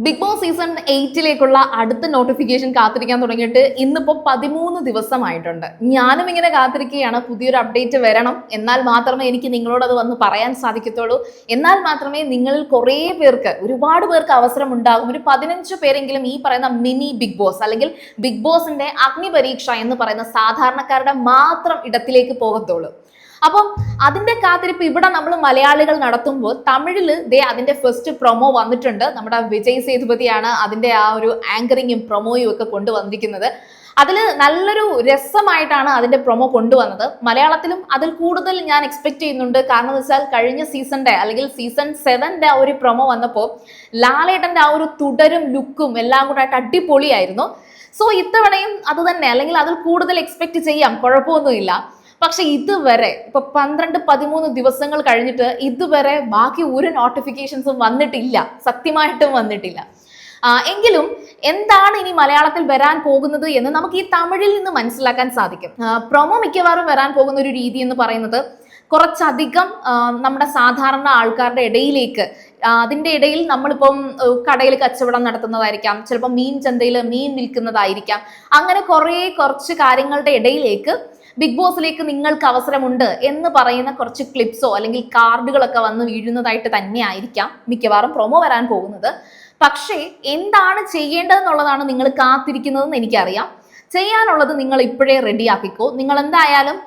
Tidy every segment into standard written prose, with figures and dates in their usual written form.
Big boss season 8ലേക്കുള്ള അടുത്ത notification കാത്തിരിക്കാൻ തുടങ്ങിയിട്ട് ഇന്നിപ്പോൾ 13 ദിവസമായിട്ടുണ്ട്. ഞാനും ഇങ്ങനെ കാത്തിരിക്കുകയാണ്, പുതിയൊരു അപ്ഡേറ്റ് വരണം, എന്നാൽ മാത്രമേ എനിക്ക് നിങ്ങളോട് അത് വന്ന് പറയാൻ സാധിക്കത്തുള്ളൂ. എന്നാൽ മാത്രമേ നിങ്ങളിൽ കുറേ പേർക്ക്, ഒരുപാട് പേർക്ക് അവസരം ഉണ്ടാകും. ഒരു 15 പേരെങ്കിലും ഈ പറയുന്ന മിനി ബിഗ് ബോസ് അല്ലെങ്കിൽ ബിഗ് ബോസിന്റെ അഗ്നിപരീക്ഷ എന്ന് പറയുന്ന സാധാരണക്കാരുടെ മാത്രം ഇടത്തിലേക്ക് പോകത്തുള്ളൂ. അപ്പം അതിന്റെ കാത്തിരിപ്പ് ഇവിടെ നമ്മൾ മലയാളികൾ നടത്തുമ്പോൾ തമിഴിൽ അതിന്റെ ഫസ്റ്റ് പ്രൊമോ വന്നിട്ടുണ്ട്. നമ്മുടെ വിജയ് സേതുപതിയാണ് അതിന്റെ ആ ഒരു ആങ്കറിങ്ങും പ്രൊമോയും ഒക്കെ കൊണ്ടുവന്നിരിക്കുന്നത്. അതിൽ നല്ലൊരു രസമായിട്ടാണ് അതിന്റെ പ്രൊമോ കൊണ്ടുവന്നത്. മലയാളത്തിലും അതിൽ കൂടുതൽ ഞാൻ എക്സ്പെക്ട് ചെയ്യുന്നുണ്ട്. കാരണം എന്ന് വെച്ചാൽ കഴിഞ്ഞ സീസണിന്റെ അല്ലെങ്കിൽ സീസൺ 7ന്റെ ആ ഒരു പ്രൊമോ വന്നപ്പോൾ ലാലേട്ടന്റെ ആ ഒരു തുടരും ലുക്കും എല്ലാം കൂടെ ആയിട്ട് അടിപൊളിയായിരുന്നു. സോ ഇത്തവണയും അത് തന്നെ, അല്ലെങ്കിൽ അതിൽ കൂടുതൽ എക്സ്പെക്ട് ചെയ്യാം, കുഴപ്പമൊന്നുമില്ല. പക്ഷെ ഇതുവരെ ഇപ്പൊ 12-13 ദിവസങ്ങൾ കഴിഞ്ഞിട്ട് ഇതുവരെ ബാക്കി ഒരു നോട്ടിഫിക്കേഷൻസും വന്നിട്ടില്ല, സത്യമായിട്ടും വന്നിട്ടില്ല. എങ്കിലും എന്താണ് ഇനി മലയാളത്തിൽ വരാൻ പോകുന്നത് എന്ന് നമുക്ക് ഈ തമിഴിൽ നിന്ന് മനസ്സിലാക്കാൻ സാധിക്കും. പ്രൊമോ മിക്കവാറും വരാൻ പോകുന്ന ഒരു രീതി എന്ന് പറയുന്നത് കുറച്ചധികം നമ്മുടെ സാധാരണ ആൾക്കാരുടെ ഇടയിലേക്ക്, അതിൻ്റെ ഇടയിൽ നമ്മളിപ്പം കടയിൽ കച്ചവടം നടത്തുന്നതായിരിക്കാം, ചിലപ്പോൾ മീൻ ചന്തയിൽ മീൻ വിൽക്കുന്നതായിരിക്കാം, അങ്ങനെ കുറച്ച് കാര്യങ്ങളുടെ ഇടയിലേക്ക് ബിഗ് ബോസിലേക്ക് നിങ്ങൾക്ക് അവസരമുണ്ട് എന്ന് പറയുന്ന കുറച്ച് ക്ലിപ്സോ അല്ലെങ്കിൽ കാർഡുകളൊക്കെ വന്ന് വീഴുന്നതായിട്ട് തന്നെ ആയിരിക്കാം മിക്കവാറും പ്രൊമോ വരാൻ പോകുന്നത്. പക്ഷേ എന്താണ് ചെയ്യേണ്ടതെന്നുള്ളതാണ് നിങ്ങൾ കാത്തിരിക്കുന്നതെന്ന് എനിക്കറിയാം. ചെയ്യാനുള്ളത് നിങ്ങൾ ഇപ്പോഴേ റെഡിയാക്കിക്കോ. നിങ്ങൾ എന്തായാലും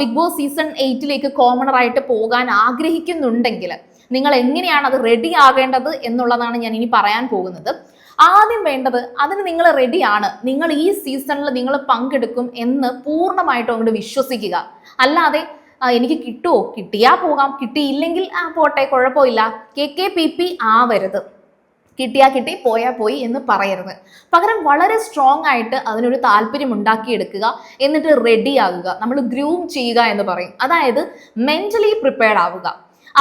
ബിഗ് ബോസ് സീസൺ 8ലേക്ക് കോമണറായിട്ട് പോകാൻ ആഗ്രഹിക്കുന്നുണ്ടെങ്കിൽ നിങ്ങൾ എങ്ങനെയാണ് അത് റെഡി ആകേണ്ടത് എന്നുള്ളതാണ് ഞാൻ ഇനി പറയാൻ പോകുന്നത്. ആദ്യം വേണ്ടത്, അതിന് നിങ്ങൾ റെഡിയാണ്, നിങ്ങൾ ഈ സീസണിൽ നിങ്ങൾ പങ്കെടുക്കും എന്ന് പൂർണ്ണമായിട്ടും അങ്ങോട്ട് വിശ്വസിക്കുക. അല്ലാതെ എനിക്ക് കിട്ടുമോ, കിട്ടിയാ പോകാം, കിട്ടിയില്ലെങ്കിൽ പോട്ടെ കുഴപ്പമില്ല, KKPP ആവരുത്. കിട്ടിയാ കിട്ടി, പോയാ പോയി എന്ന് പറയരുത്. പകരം വളരെ സ്ട്രോങ് ആയിട്ട് അതിനൊരു താല്പര്യം ഉണ്ടാക്കിയെടുക്കുക, എന്നിട്ട് റെഡി ആകുക. നമ്മൾ ഗ്രൂം ചെയ്യുക എന്ന് പറയും. അതായത് മെന്റലി പ്രിപ്പയർഡ് ആവുക.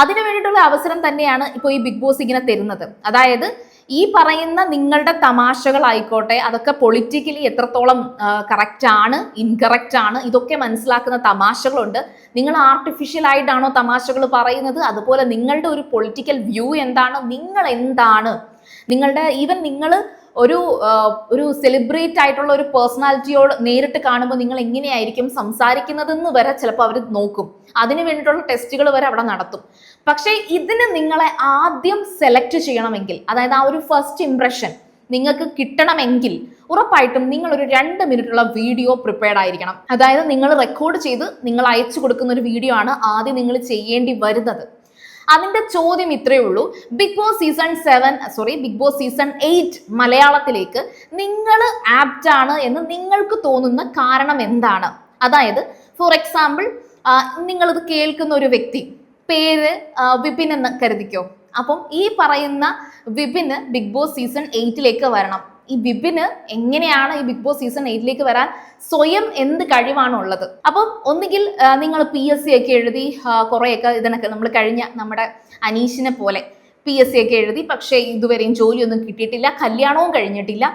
അതിനു വേണ്ടിയിട്ടുള്ള അവസരം തന്നെയാണ് ഇപ്പോൾ ഈ ബിഗ് ബോസ് ഇങ്ങനെ തരുന്നത്. അതായത് ഈ പറയുന്ന നിങ്ങളുടെ തമാശകളായിക്കോട്ടെ, അതൊക്കെ പൊളിറ്റിക്കലി എത്രത്തോളം കറക്റ്റ് ആണ്, ഇൻകറക്റ്റ് ആണ്, ഇതൊക്കെ മനസ്സിലാക്കുന്ന തമാശകളുണ്ട്. നിങ്ങൾ ആർട്ടിഫിഷ്യൽ ആയിട്ടാണോ തമാശകൾ പറയുന്നത്, അതുപോലെ നിങ്ങളുടെ ഒരു പൊളിറ്റിക്കൽ വ്യൂ എന്താണ്, നിങ്ങൾ എന്താണ്, നിങ്ങളുടെ ഈവൻ നിങ്ങൾ ഒരു സെലിബ്രേറ്റ് ആയിട്ടുള്ള ഒരു പേഴ്സണാലിറ്റിയോട് നേരിട്ട് കാണുമ്പോൾ നിങ്ങൾ എങ്ങനെയായിരിക്കും സംസാരിക്കുന്നതെന്ന് വരെ ചിലപ്പോൾ അവർ നോക്കും. അതിന് വേണ്ടിയിട്ടുള്ള ടെസ്റ്റുകൾ വരെ അവിടെ നടത്തും. പക്ഷേ ഇതിന് നിങ്ങളെ ആദ്യം സെലക്ട് ചെയ്യണമെങ്കിൽ, അതായത് ആ ഒരു ഫസ്റ്റ് ഇംപ്രഷൻ നിങ്ങൾക്ക് കിട്ടണമെങ്കിൽ ഉറപ്പായിട്ടും നിങ്ങൾ ഒരു 2 മിനിറ്റുള്ള വീഡിയോ പ്രിപ്പയർഡ് ആയിരിക്കണം. അതായത് നിങ്ങൾ റെക്കോർഡ് ചെയ്ത് നിങ്ങൾ അയച്ചു കൊടുക്കുന്ന ഒരു വീഡിയോ ആണ് ആദ്യം നിങ്ങൾ ചെയ്യേണ്ടി വരുന്നത്. അതിന്റെ ചോദ്യം ഇത്രയേ ഉള്ളൂ, ബിഗ് ബോസ് സീസൺ 8 മലയാളത്തിലേക്ക് നിങ്ങൾ ആപ്റ്റ് ആണ് എന്ന് നിങ്ങൾക്ക് തോന്നുന്ന കാരണം എന്താണ്? അതായത് ഫോർ എക്സാമ്പിൾ, നിങ്ങളിത് കേൾക്കുന്ന ഒരു വ്യക്തി പേര് വിപിൻ എന്ന് കരുതിക്കോ. അപ്പം ഈ പറയുന്ന വിപിന് ബിഗ് ബോസ് സീസൺ 8ലേക്ക് വരണം. ഈ വിപിന് എങ്ങനെയാണ് ഈ ബിഗ് ബോസ് സീസൺ 8ലേക്ക് വരാൻ സ്വയം എന്ത് കഴിവാണുള്ളത്? അപ്പം ഒന്നുകിൽ നിങ്ങൾ PSC ഒക്കെ എഴുതി കുറേയൊക്കെ ഇതിനൊക്കെ നമ്മൾ കഴിഞ്ഞ നമ്മുടെ അനീഷിനെ പോലെ PSC ഒക്കെ എഴുതി, പക്ഷേ ഇതുവരെയും ജോലിയൊന്നും കിട്ടിയിട്ടില്ല, കല്യാണവും കഴിഞ്ഞിട്ടില്ല,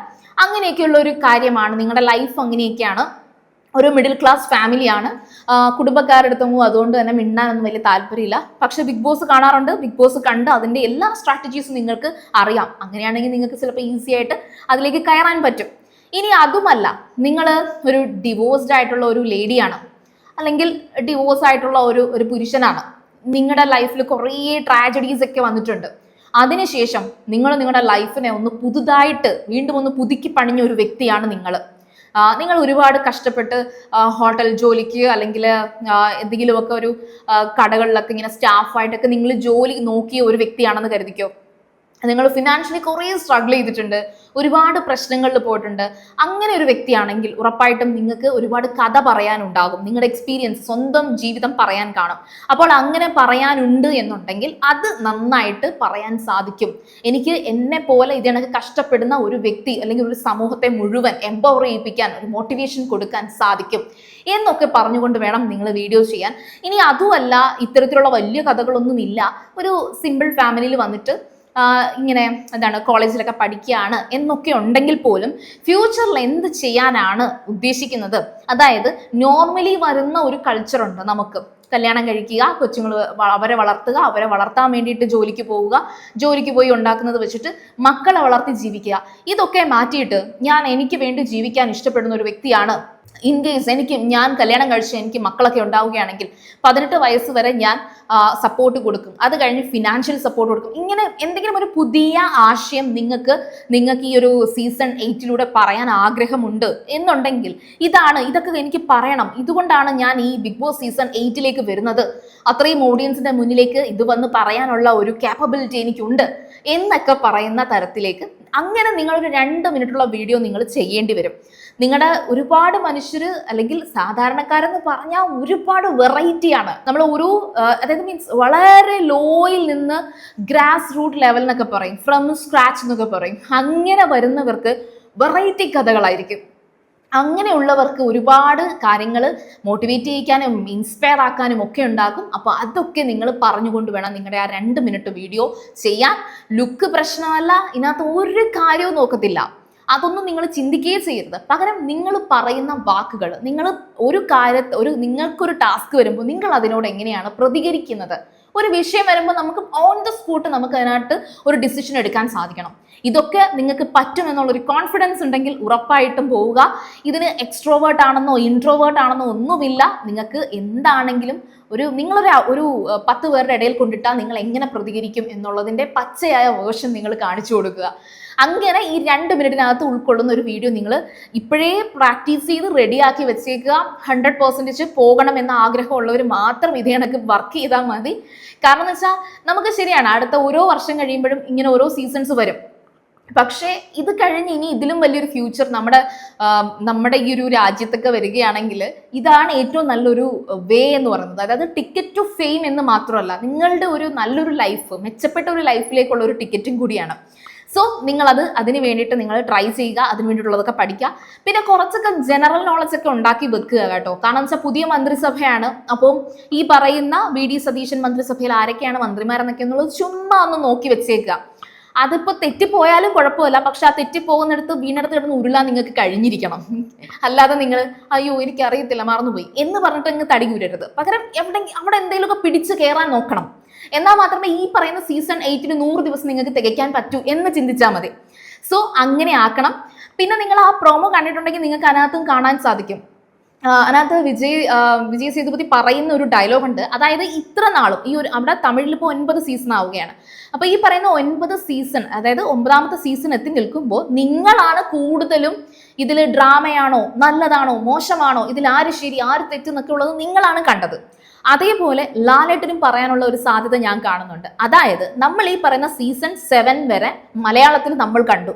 അങ്ങനെയൊക്കെയുള്ള ഒരു കാര്യമാണ്, നിങ്ങളുടെ ലൈഫ് അങ്ങനെയൊക്കെയാണ്, ഒരു മിഡിൽ ക്ലാസ് ഫാമിലിയാണ്, കുടുംബക്കാരെടുത്തൊന്നും അതുകൊണ്ട് തന്നെ മിണ്ടാനൊന്നും വലിയ താല്പര്യമില്ല. പക്ഷെ ബിഗ് ബോസ് കാണാറുണ്ട്, ബിഗ് ബോസ് കണ്ട് അതിൻ്റെ എല്ലാ സ്ട്രാറ്റജീസും നിങ്ങൾക്ക് അറിയാം. അങ്ങനെയാണെങ്കിൽ നിങ്ങൾക്ക് ചിലപ്പോൾ ഈസി ആയിട്ട് അതിലേക്ക് കയറാൻ പറ്റും. ഇനി അതുമല്ല, നിങ്ങൾ ഒരു ഡിവോഴ്സ്ഡ് ആയിട്ടുള്ള ഒരു ലേഡിയാണ്, അല്ലെങ്കിൽ ഡിവോഴ്സ് ആയിട്ടുള്ള ഒരു പുരുഷനാണ്, നിങ്ങളുടെ ലൈഫിൽ കുറേ ട്രാജഡീസ് ഒക്കെ വന്നിട്ടുണ്ട്. അതിനുശേഷം നിങ്ങളുടെ ലൈഫിനെ ഒന്ന് പുതുതായിട്ട് വീണ്ടും ഒന്ന് പുതുക്കി പണിഞ്ഞ ഒരു വ്യക്തിയാണ് നിങ്ങൾ ഒരുപാട് കഷ്ടപ്പെട്ട് ഹോട്ടൽ ജോലിക്ക് അല്ലെങ്കിൽ എന്തെങ്കിലുമൊക്കെ ഒരു കടകളിലൊക്കെ ഇങ്ങനെ സ്റ്റാഫായിട്ടൊക്കെ നിങ്ങൾ ജോലി നോക്കിയ ഒരു വ്യക്തിയാണെന്ന് കരുതിക്കോ. നിങ്ങൾ ഫിനാൻഷ്യലി കുറേ സ്ട്രഗിൾ ചെയ്തിട്ടുണ്ട്, ഒരുപാട് പ്രശ്നങ്ങളിൽ പോയിട്ടുണ്ട്. അങ്ങനെ ഒരു വ്യക്തിയാണെങ്കിൽ ഉറപ്പായിട്ടും നിങ്ങൾക്ക് ഒരുപാട് കഥ പറയാനുണ്ടാകും, നിങ്ങളുടെ എക്സ്പീരിയൻസ്, സ്വന്തം ജീവിതം പറയാൻ കാണും. അപ്പോൾ അങ്ങനെ പറയാനുണ്ട് എന്നുണ്ടെങ്കിൽ അത് നന്നായിട്ട് പറയാൻ സാധിക്കും. എനിക്ക് എന്നെ പോലെ ഇതിനൊക്കെ കഷ്ടപ്പെടുന്ന ഒരു വ്യക്തി അല്ലെങ്കിൽ ഒരു സമൂഹത്തെ മുഴുവൻ എംപവർ ചെയ്യിപ്പിക്കാൻ, ഒരു മോട്ടിവേഷൻ കൊടുക്കാൻ സാധിക്കും എന്നൊക്കെ പറഞ്ഞുകൊണ്ട് വേണം നിങ്ങൾ വീഡിയോ ചെയ്യാൻ. ഇനി അതുമല്ല, ഇത്തരത്തിലുള്ള വലിയ കഥകളൊന്നുമില്ല, ഒരു സിമ്പിൾ ഫാമിലിയിൽ വന്നിട്ട് ഇങ്ങനെ എന്താണ് കോളേജിലൊക്കെ പഠിക്കുകയാണ് എന്നൊക്കെ ഉണ്ടെങ്കിൽ പോലും ഫ്യൂച്ചറിൽ എന്ത് ചെയ്യാനാണ് ഉദ്ദേശിക്കുന്നത്? അതായത് നോർമലി വരുന്ന ഒരു കൾച്ചറുണ്ട് നമുക്ക്, കല്യാണം കഴിക്കുക, കൊച്ചുങ്ങൾ അവരെ വളർത്തുക, അവരെ വളർത്താൻ വേണ്ടിയിട്ട് ജോലിക്ക് പോവുക, ജോലിക്ക് പോയി ഉണ്ടാക്കുന്നത് വെച്ചിട്ട് മക്കളെ വളർത്തി ജീവിക്കുക. ഇതൊക്കെ മാറ്റിയിട്ട് എനിക്ക് വേണ്ടി ജീവിക്കാൻ ഇഷ്ടപ്പെടുന്ന ഒരു വ്യക്തിയാണ്, ഇൻ കേസ് ഞാൻ കല്യാണം കഴിച്ച് എനിക്ക് മക്കളൊക്കെ ഉണ്ടാവുകയാണെങ്കിൽ 18 വയസ്സ് വരെ ഞാൻ സപ്പോർട്ട് കൊടുക്കും, അത് കഴിഞ്ഞ് ഫിനാൻഷ്യൽ സപ്പോർട്ട് കൊടുക്കും. ഇങ്ങനെ എന്തെങ്കിലും ഒരു പുതിയ ആശയം നിങ്ങൾക്ക് ഈ ഒരു സീസൺ 8 പറയാൻ ആഗ്രഹമുണ്ട് എന്നുണ്ടെങ്കിൽ ഇതൊക്കെ എനിക്ക് പറയണം, ഇതുകൊണ്ടാണ് ഞാൻ ഈ ബിഗ് ബോസ് സീസൺ 8 വരുന്നത്, അത്രയും ഓഡിയൻസിന്റെ മുന്നിലേക്ക് ഇത് വന്ന് പറയാനുള്ള ഒരു ക്യാപ്പബിലിറ്റി എനിക്കുണ്ട് എന്നൊക്കെ പറയുന്ന തരത്തിലേക്ക് അങ്ങനെ നിങ്ങളൊരു 2 മിനിറ്റുള്ള വീഡിയോ നിങ്ങൾ ചെയ്യേണ്ടി വരും. നിങ്ങളുടെ ഒരുപാട് മനുഷ്യർ അല്ലെങ്കിൽ സാധാരണക്കാരെന്ന് പറഞ്ഞാൽ ഒരുപാട് വെറൈറ്റിയാണ്. നമ്മൾ അതായത് മീൻസ് വളരെ ലോയിൽ നിന്ന് ഗ്രാസ് റൂട്ട് ലെവൽ എന്നൊക്കെ പറയും, ഫ്രം സ്ക്രാച്ച് എന്നൊക്കെ പറയും. അങ്ങനെ വരുന്നവർക്ക് വെറൈറ്റി കഥകളായിരിക്കും. അങ്ങനെയുള്ളവർക്ക് ഒരുപാട് കാര്യങ്ങൾ മോട്ടിവേറ്റ് ചെയ്യിക്കാനും ഇൻസ്പയർ ആക്കാനും ഒക്കെ ഉണ്ടാകും. അപ്പോൾ അതൊക്കെ നിങ്ങൾ പറഞ്ഞുകൊണ്ട് വേണം നിങ്ങളുടെ ആ 2 മിനിറ്റ് വീഡിയോ ചെയ്യാൻ. ലുക്ക് പ്രശ്നമല്ല, ഇതിനകത്ത് ഒരു കാര്യവും നോക്കത്തില്ല, അതൊന്നും നിങ്ങൾ ചിന്തിക്കുകയേ ചെയ്യരുത്. പകരം നിങ്ങൾ പറയുന്ന വാക്കുകൾ, നിങ്ങൾ നിങ്ങൾക്കൊരു ടാസ്ക് വരുമ്പോൾ നിങ്ങൾ അതിനോട് എങ്ങനെയാണ് പ്രതികരിക്കുന്നത്. ഒരു വിഷയം വരുമ്പോൾ നമുക്ക് ഓൺ ദ സ്പോട്ട് നമുക്ക് അതിനകത്ത് ഒരു ഡിസിഷൻ എടുക്കാൻ സാധിക്കണം. ഇതൊക്കെ നിങ്ങൾക്ക് പറ്റുമെന്നുള്ളൊരു കോൺഫിഡൻസ് ഉണ്ടെങ്കിൽ ഉറപ്പായിട്ടും പോവുക. ഇതിന് എക്സ്ട്രോവേർട്ട് ആണെന്നോ ഇൻട്രോവേർട്ട് ആണെന്നോ ഒന്നുമില്ല. നിങ്ങൾക്ക് എന്താണെങ്കിലും നിങ്ങളൊരു 10 പേരുടെ ഇടയിൽ കൊണ്ടിട്ടാൽ നിങ്ങൾ എങ്ങനെ പ്രതികരിക്കും എന്നുള്ളതിൻ്റെ പച്ചയായ വേർഷൻ നിങ്ങൾ കാണിച്ചു കൊടുക്കുക. അങ്ങനെ ഈ 2 മിനിറ്റിനകത്ത് ഉൾക്കൊള്ളുന്ന ഒരു വീഡിയോ നിങ്ങൾ ഇപ്പോഴേ പ്രാക്ടീസ് ചെയ്ത് റെഡിയാക്കി വെച്ചേക്കുക. 100% പോകണം എന്ന ആഗ്രഹമുള്ളവർ മാത്രം ഇതേ കണക്ക് വർക്ക് ചെയ്താൽ മതി. കാരണം എന്ന് വെച്ചാൽ നമുക്ക് ശരിയാണ്, അടുത്ത ഓരോ വർഷം കഴിയുമ്പോഴും ഇങ്ങനെ ഓരോ സീസൺസ് വരും. പക്ഷേ ഇത് കഴിഞ്ഞ് ഇനി ഇതിലും വലിയൊരു ഫ്യൂച്ചർ നമ്മുടെ ഈ ഒരു രാജ്യത്തൊക്കെ വരികയാണെങ്കിൽ ഇതാണ് ഏറ്റവും നല്ലൊരു വേ എന്ന് പറയുന്നത്. അതായത് ടിക്കറ്റ് ടു ഫെയിം എന്ന് മാത്രമല്ല, നിങ്ങളുടെ ഒരു നല്ലൊരു ലൈഫ്, മെച്ചപ്പെട്ട ഒരു ലൈഫിലേക്കുള്ള ഒരു ടിക്കറ്റും കൂടിയാണ്. സോ അതിന് വേണ്ടിയിട്ട് നിങ്ങൾ ട്രൈ ചെയ്യുക, അതിന് വേണ്ടിയിട്ടുള്ളതൊക്കെ പഠിക്കുക. പിന്നെ കുറച്ചൊക്കെ ജനറൽ നോളജ് ഒക്കെ ഉണ്ടാക്കി വെക്കുക കേട്ടോ. കാരണം വെച്ചാൽ പുതിയ മന്ത്രിസഭയാണ്. അപ്പം ഈ പറയുന്ന VD സതീശൻ മന്ത്രിസഭയിൽ ആരൊക്കെയാണ് മന്ത്രിമാരെന്നൊക്കെ എന്നുള്ളത് ചുമ്മാ ഒന്ന് നോക്കി വെച്ചേക്കുക. അതിപ്പോൾ തെറ്റിപ്പോയാലും കുഴപ്പമില്ല, പക്ഷെ ആ തെറ്റിപ്പോകുന്നിടത്ത് വീണിടത്ത് കിടന്ന് ഉരുളാൻ നിങ്ങൾക്ക് കഴിഞ്ഞിരിക്കണം. അല്ലാതെ നിങ്ങൾ അയ്യോ എനിക്കറിയത്തില്ല മറന്നുപോയി എന്ന് പറഞ്ഞിട്ട് അങ്ങ് തടി കൂരരുത്. പകരം അവിടെ എന്തെങ്കിലുമൊക്കെ പിടിച്ച് കയറാൻ നോക്കണം. എന്നാൽ മാത്രമേ ഈ പറയുന്ന സീസൺ 8 100 ദിവസം നിങ്ങൾക്ക് തികയ്ക്കാൻ പറ്റൂ എന്ന് ചിന്തിച്ചാൽ മതി. സോ അങ്ങനെ ആക്കണം. പിന്നെ നിങ്ങൾ ആ പ്രോമോ കണ്ടിട്ടുണ്ടെങ്കിൽ നിങ്ങൾക്ക് അതിനകത്തും കാണാൻ സാധിക്കും. അതിനകത്ത് വിജയ് സേതുപതി പറയുന്ന ഒരു ഡയലോഗ് ഉണ്ട്. അതായത് ഇത്ര നാളും അവിടെ തമിഴിൽ ഇപ്പോൾ 9 സീസൺ ആവുകയാണ്. അപ്പോൾ ഈ പറയുന്ന 9 സീസൺ, അതായത് 9ാമത്തെ സീസൺ എത്തി നിൽക്കുമ്പോൾ നിങ്ങളാണ് കൂടുതലും ഇതിൽ ഡ്രാമയാണോ നല്ലതാണോ മോശമാണോ, ഇതിൽ ആര് ശരി ആര് തെറ്റെന്നൊക്കെ ഉള്ളത് നിങ്ങളാണ് കണ്ടത്. അതേപോലെ ലാലേട്ടനും പറയാനുള്ള ഒരു സാധ്യത ഞാൻ കാണുന്നുണ്ട്. അതായത് നമ്മൾ ഈ പറയുന്ന സീസൺ 7 വരെ മലയാളത്തിൽ നമ്മൾ കണ്ടു,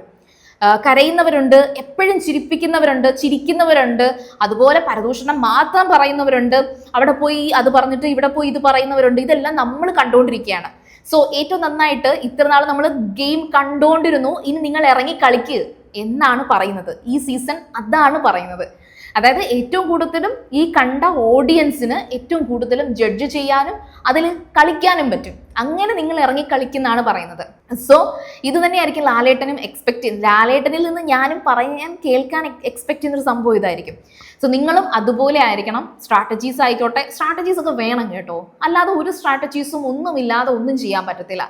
കരയുന്നവരുണ്ട്, എപ്പോഴും ചിരിക്കുന്നവരുണ്ട്, അതുപോലെ പരദൂഷണം മാത്രം പറയുന്നവരുണ്ട്, അവിടെ പോയി അത് പറഞ്ഞിട്ട് ഇവിടെ പോയി ഇത് പറയുന്നവരുണ്ട്. ഇതെല്ലാം നമ്മൾ കണ്ടുകൊണ്ടിരിക്കുകയാണ്. സോ ഏറ്റവും നന്നായിട്ട് ഇത്ര നാൾ നമ്മൾ ഗെയിം കണ്ടുകൊണ്ടിരുന്നു, ഇനി നിങ്ങൾ ഇറങ്ങി കളിക്ക് എന്നാണ് പറയുന്നത്. ഈ സീസൺ അതാണ് പറയുന്നത്. അതായത് ഏറ്റവും കൂടുതലും ഈ കണ്ട ഓഡിയൻസിന് ഏറ്റവും കൂടുതലും ജഡ്ജ് ചെയ്യാനും അതിൽ കളിക്കാനും പറ്റും. അങ്ങനെ നിങ്ങൾ ഇറങ്ങി കളിക്കുന്നതാണ് പറയുന്നത്. സോ ഇത് തന്നെയായിരിക്കും ലാലേട്ടനും ലാലേട്ടനിൽ നിന്ന് ഞാനും കേൾക്കാൻ എക്സ്പെക്ട് ചെയ്യുന്നൊരു സംഭവം ഇതായിരിക്കും. സോ നിങ്ങളും അതുപോലെ ആയിരിക്കണം. സ്ട്രാറ്റജീസ് ആയിക്കോട്ടെ, സ്ട്രാറ്റജീസ് ഒക്കെ വേണം കേട്ടോ. അല്ലാതെ ഒരു സ്ട്രാറ്റജീസും ഒന്നുമില്ലാതെ ഒന്നും ചെയ്യാൻ പറ്റത്തില്ല.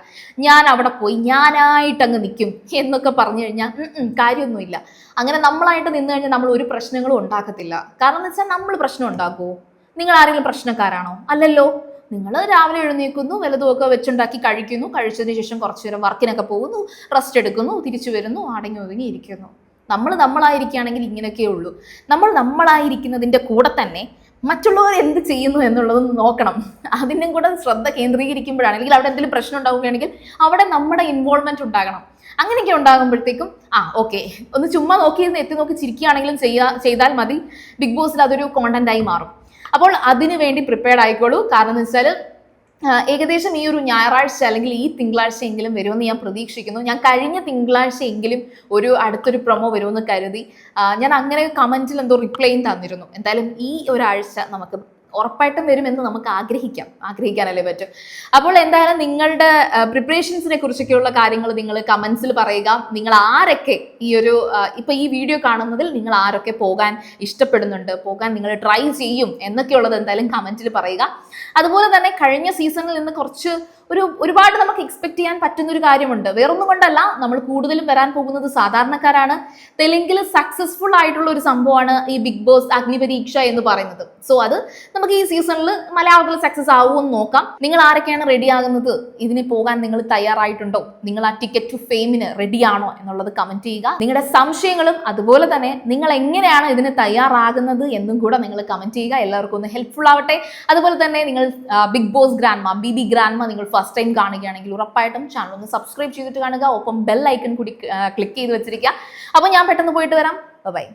ഞാൻ അവിടെ പോയി ഞാനായിട്ടങ്ങ് നിൽക്കും എന്നൊക്കെ പറഞ്ഞു കഴിഞ്ഞാൽ കാര്യമൊന്നുമില്ല. അങ്ങനെ നമ്മളായിട്ട് നിന്ന് കഴിഞ്ഞാൽ നമ്മൾ ഒരു പ്രശ്നങ്ങളും ഉണ്ടാക്കത്തില്ല. കാരണം എന്ന് വെച്ചാൽ നമ്മൾ പ്രശ്നം ഉണ്ടാക്കുമോ? നിങ്ങൾ ആരെങ്കിലും പ്രശ്നക്കാരാണോ? അല്ലല്ലോ. നിങ്ങൾ രാവിലെ എഴുന്നേൽക്കുന്നു, വല്ലതുമൊക്കെ വെച്ചുണ്ടാക്കി കഴിക്കുന്നു, കഴിച്ചതിന് ശേഷം കുറച്ചു നേരം വർക്കിനൊക്കെ പോകുന്നു, റെസ്റ്റ് എടുക്കുന്നു, തിരിച്ചു വരുന്നു, അടങ്ങി ഒതുങ്ങി ഇരിക്കുന്നു. നമ്മളായിരിക്കുകയാണെങ്കിൽ ഇങ്ങനെയൊക്കെ ഉള്ളൂ. നമ്മളായിരിക്കുന്നതിൻ്റെ കൂടെ തന്നെ മറ്റുള്ളവർ എന്ത് ചെയ്യുന്നു എന്നുള്ളത് നോക്കണം. അതിനും കൂടെ ശ്രദ്ധ കേന്ദ്രീകരിക്കുമ്പോഴാണ്, അല്ലെങ്കിൽ അവിടെ എന്തെങ്കിലും പ്രശ്നം ഉണ്ടാവുകയാണെങ്കിൽ അവിടെ നമ്മുടെ ഇൻവോൾവ്മെന്റ് ഉണ്ടാകണം. അങ്ങനെയൊക്കെ ഉണ്ടാകുമ്പോഴത്തേക്കും ഓക്കെ, ഒന്ന് ചുമ്മാ എത്തി നോക്കി ചിരിക്കുകയാണെങ്കിലും ചെയ്താൽ മതി. ബിഗ് ബോസിൽ അതൊരു കോണ്ടന്റായി മാറും. അപ്പോൾ അതിനു വേണ്ടി പ്രിപ്പയർഡ് ആയിക്കോളൂ. കാരണം എന്ന് വെച്ചാൽ ഏകദേശം ഈ ഒരു ഞായറാഴ്ച അല്ലെങ്കിൽ ഈ തിങ്കളാഴ്ചയെങ്കിലും വരുമെന്ന് ഞാൻ പ്രതീക്ഷിക്കുന്നു. ഞാൻ കഴിഞ്ഞ തിങ്കളാഴ്ചയെങ്കിലും അടുത്തൊരു പ്രൊമോ വരുമെന്ന് കരുതി. ഞാൻ അങ്ങനെ കമന്റിൽ എന്തോ റിപ്ലൈയും തന്നിരുന്നു. എന്തായാലും ഈ ഒരാഴ്ച നമുക്ക് ഉറപ്പായിട്ടും വരുമെന്ന് നമുക്ക് ആഗ്രഹിക്കാനല്ലേ പറ്റും. അപ്പോൾ എന്തായാലും നിങ്ങളുടെ പ്രിപ്പറേഷൻസിനെ കുറിച്ചൊക്കെയുള്ള കാര്യങ്ങൾ നിങ്ങൾ കമന്റ്സിൽ പറയുക. നിങ്ങൾ ആരൊക്കെ ഇപ്പൊ ഈ വീഡിയോ കാണുന്നതിൽ നിങ്ങൾ ആരൊക്കെ പോകാൻ ഇഷ്ടപ്പെടുന്നുണ്ട്, പോകാൻ നിങ്ങൾ ട്രൈ ചെയ്യും എന്നൊക്കെയുള്ളത് എന്തായാലും കമന്റിൽ പറയുക. അതുപോലെ തന്നെ കഴിഞ്ഞ സീസണിൽ നിന്ന് ഒരുപാട് നമുക്ക് എക്സ്പെക്ട് ചെയ്യാൻ പറ്റുന്ന ഒരു കാര്യമുണ്ട്. വേറൊന്നും കൊണ്ടല്ല, നമ്മൾ കൂടുതലും വരാൻ പോകുന്നത് സാധാരണക്കാരാണ്. തെലുങ്കിൽ സക്സസ്ഫുൾ ആയിട്ടുള്ള ഒരു സംഭവമാണ് ഈ ബിഗ് ബോസ് അഗ്നിപരീക്ഷ എന്ന് പറയുന്നത്. സോ അത് നമുക്ക് ഈ സീസണിൽ മലയാളത്തിൽ സക്സസ് ആവുമെന്ന് നോക്കാം. നിങ്ങൾ ആരൊക്കെയാണ് റെഡി ആകുന്നത്, ഇതിന് പോകാൻ നിങ്ങൾ തയ്യാറായിട്ടുണ്ടോ, നിങ്ങൾ ആ ടിക്കറ്റ് ടു ഫെയിമിന് റെഡിയാണോ എന്നുള്ളത് കമന്റ് ചെയ്യുക. നിങ്ങളുടെ സംശയങ്ങളും അതുപോലെ തന്നെ നിങ്ങൾ എങ്ങനെയാണ് ഇതിന് തയ്യാറാകുന്നത് എന്നും കൂടെ നിങ്ങൾ കമന്റ് ചെയ്യുക. എല്ലാവർക്കും ഒന്ന് ഹെൽപ്ഫുൾ ആവട്ടെ. അതുപോലെ തന്നെ നിങ്ങൾ ബിഗ് ബോസ് ഗ്രാൻഡ്മ, ബിബി ഗ്രാൻഡ്മ നിങ്ങൾ ഫസ്റ്റ് ടൈം കാണുകയാണെങ്കിൽ ഉറപ്പായിട്ടും ചാനൽ ഒന്ന് സബ്സ്ക്രൈബ് ചെയ്തിട്ട് കാണുക. ഒപ്പം ബെൽ ഐക്കൺ കൂടി ക്ലിക്ക് ചെയ്ത് വെച്ചിരിക്കുക. അപ്പോൾ ഞാൻ പെട്ടെന്ന് പോയിട്ട് വരാം. ബൈ.